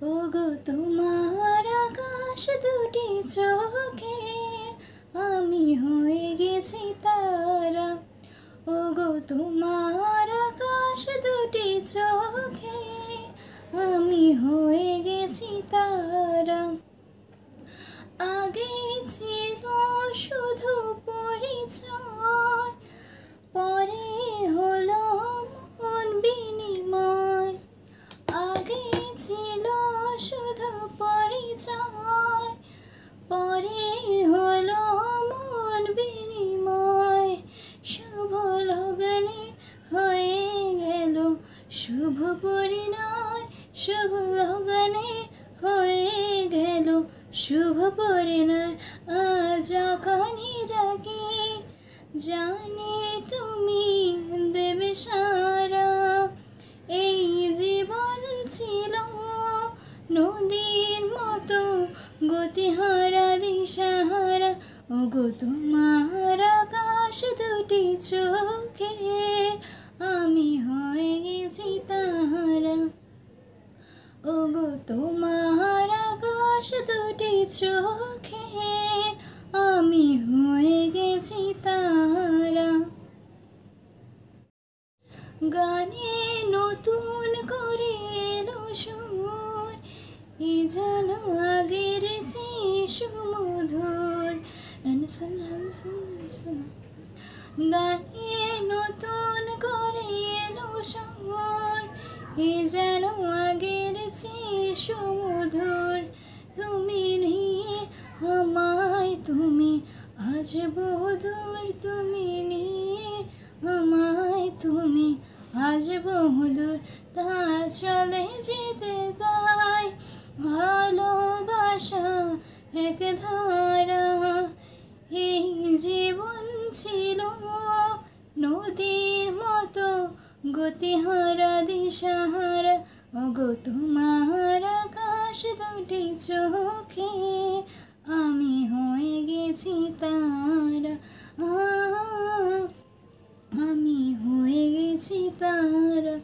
ওগো তোমার আকাশ দুটি চোখে আমি হয়ে গেছি তারা। ওগো তোমার আকাশ দুটি চোখে আমি হয়ে গেছি তারা। আগে ছিল শুধু পরিচয়, পরে হলো মন বিনিময়। আগে ছিল শুধু পরিচয়, পরে হলো মন বিনিময়। শুভ লগ্নে হয়ে গেল শুভ পরিণয়, শুভ লগ্নে হয়ে গেল শুভ পরিণয়। আজ যখনই ডাকি জানি তুমি দেবে সারা। এই জীবন ছিল নদীর মতো গতিহারা দিশাহারা। ওগো তোমার আকাশ দুটি চোখে আমি হয়ে গেছি তারা। ওগো তোমার আকাশ দুটি চোখে আমি হয়ে গেছি তারা। গানে নতুন করে এলো সুর, এ যেন আগের চেয়ে সুমধুর। গানে নতুন করে এলো সুর, এ যেন আগের চেয়ে সুমধুর। তুমি নিয়ে আমায়, তুমি আজ বহুদূর। তুমি নিয়ে আমায়, তুমি আজ বহুদূর। তা চলে যেতে তাই ভালোবাসা এক ধারা। এই জীবন ছিল নদীর মতো গতিহারা দিশাহারা। ওগো তোমার আকাশ দুটি চোখে আমি হয়ে গেছি তারা। আমি হয়ে গেছি তারা।